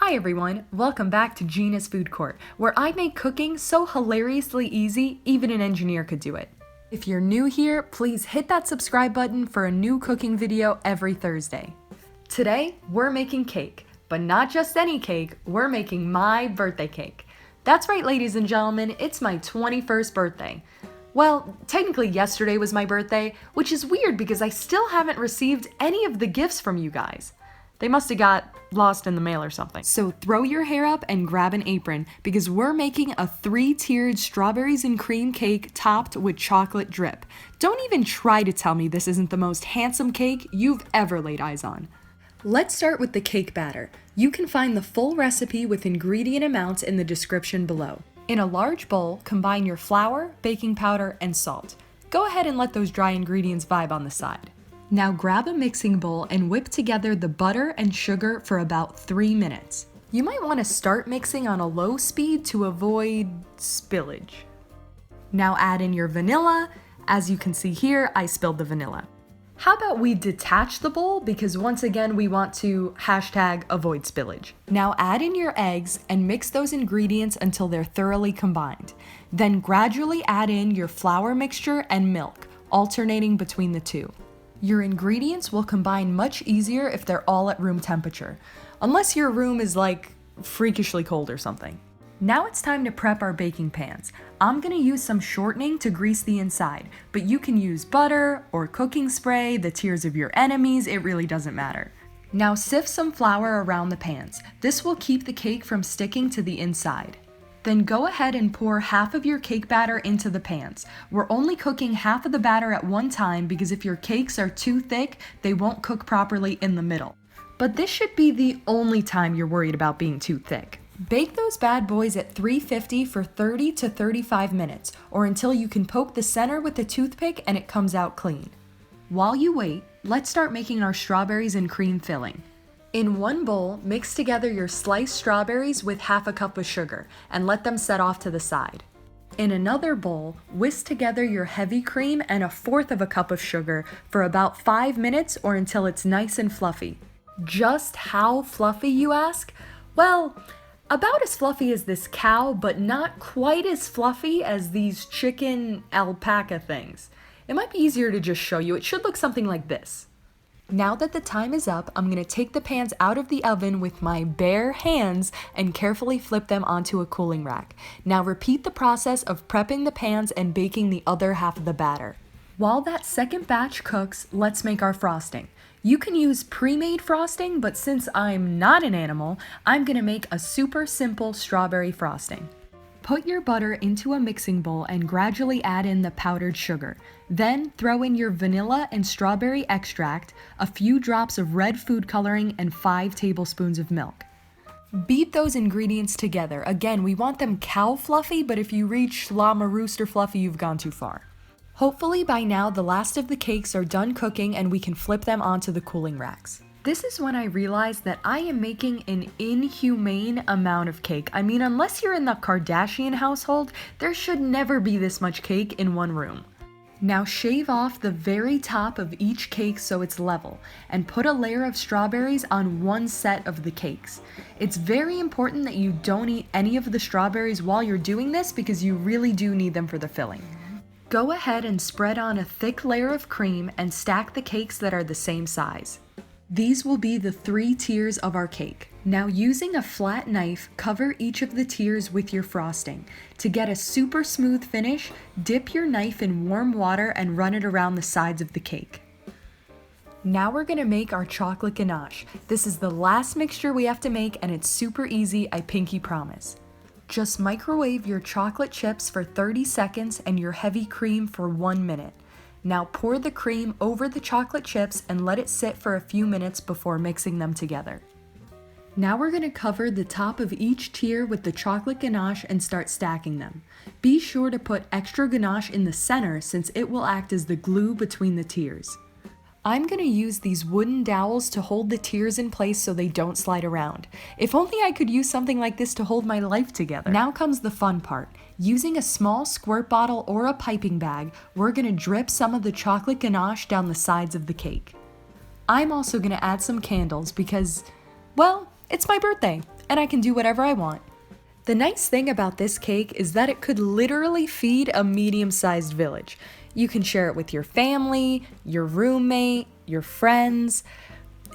Hi everyone, welcome back to Gina's Food Court, where I make cooking so hilariously easy, even an engineer could do it. If you're new here, please hit that subscribe button for a new cooking video every Thursday. Today, we're making cake, but not just any cake, we're making my birthday cake. That's right, ladies and gentlemen, it's my 21st birthday. Well, technically yesterday was my birthday, which is weird because I still haven't received any of the gifts from you guys. They must have got lost in the mail or something. So throw your hair up and grab an apron because we're making a 3-tiered strawberries and cream cake topped with chocolate drip. Don't even try to tell me this isn't the most handsome cake you've ever laid eyes on. Let's start with the cake batter. You can find the full recipe with ingredient amounts in the description below. In a large bowl, combine your flour, baking powder, and salt. Go ahead and let those dry ingredients vibe on the side. Now grab a mixing bowl and whip together the butter and sugar for about 3 minutes. You might want to start mixing on a low speed to avoid spillage. Now add in your vanilla. As you can see here, I spilled the vanilla. How about we detach the bowl because once again we want to #avoid spillage. Now add in your eggs and mix those ingredients until they're thoroughly combined. Then gradually add in your flour mixture and milk, alternating between the two. Your ingredients will combine much easier if they're all at room temperature, unless your room is like freakishly cold or something. Now it's time to prep our baking pans. I'm gonna use some shortening to grease the inside, but you can use butter or cooking spray, the tears of your enemies, it really doesn't matter. Now sift some flour around the pans. This will keep the cake from sticking to the inside. Then go ahead and pour half of your cake batter into the pans. We're only cooking half of the batter at one time because if your cakes are too thick, they won't cook properly in the middle. But this should be the only time you're worried about being too thick. Bake those bad boys at 350 for 30 to 35 minutes, or until you can poke the center with a toothpick and it comes out clean. While you wait, let's start making our strawberries and cream filling. In one bowl, mix together your sliced strawberries with half a cup of sugar and let them set off to the side. In another bowl, whisk together your heavy cream and 1/4 cup of sugar for about 5 minutes or until it's nice and fluffy. Just how fluffy, you ask? Well, about as fluffy as this cow, but not quite as fluffy as these chicken alpaca things. It might be easier to just show you. It should look something like this. Now that the time is up, I'm going to take the pans out of the oven with my bare hands and carefully flip them onto a cooling rack. Now repeat the process of prepping the pans and baking the other half of the batter. While that second batch cooks, let's make our frosting. You can use pre-made frosting, but since I'm not an animal, I'm going to make a super simple strawberry frosting. Put your butter into a mixing bowl and gradually add in the powdered sugar. Then throw in your vanilla and strawberry extract, a few drops of red food coloring, and 5 tablespoons of milk. Beat those ingredients together. Again, we want them cow fluffy, but if you reach llama rooster fluffy, you've gone too far. Hopefully by now the last of the cakes are done cooking and we can flip them onto the cooling racks. This is when I realized that I am making an inhumane amount of cake. I mean, unless you're in the Kardashian household, there should never be this much cake in one room. Now shave off the very top of each cake so it's level, and put a layer of strawberries on one set of the cakes. It's very important that you don't eat any of the strawberries while you're doing this because you really do need them for the filling. Go ahead and spread on a thick layer of cream and stack the cakes that are the same size. These will be the 3 tiers of our cake. Now using a flat knife, cover each of the tiers with your frosting. To get a super smooth finish, dip your knife in warm water and run it around the sides of the cake. Now we're gonna make our chocolate ganache. This is the last mixture we have to make and it's super easy, I pinky promise. Just microwave your chocolate chips for 30 seconds and your heavy cream for 1 minute. Now pour the cream over the chocolate chips and let it sit for a few minutes before mixing them together. Now we're going to cover the top of each tier with the chocolate ganache and start stacking them. Be sure to put extra ganache in the center since it will act as the glue between the tiers. I'm going to use these wooden dowels to hold the tiers in place so they don't slide around. If only I could use something like this to hold my life together. Now comes the fun part. Using a small squirt bottle or a piping bag, we're going to drip some of the chocolate ganache down the sides of the cake. I'm also going to add some candles because, well, it's my birthday, and I can do whatever I want. The nice thing about this cake is that it could literally feed a medium-sized village. You can share it with your family, your roommate, your friends,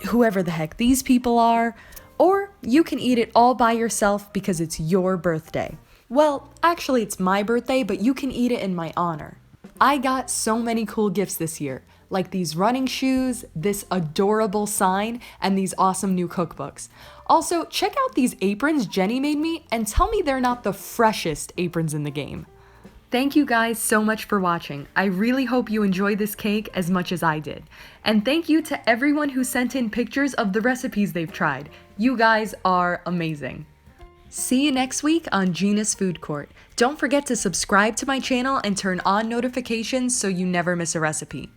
whoever the heck these people are, or you can eat it all by yourself because it's your birthday. Well, actually it's my birthday, but you can eat it in my honor. I got so many cool gifts this year, like these running shoes, this adorable sign, and these awesome new cookbooks. Also, check out these aprons Jenny made me and tell me they're not the freshest aprons in the game. Thank you guys so much for watching. I really hope you enjoyed this cake as much as I did. And thank you to everyone who sent in pictures of the recipes they've tried. You guys are amazing. See you next week on Gina's Food Court. Don't forget to subscribe to my channel and turn on notifications so you never miss a recipe.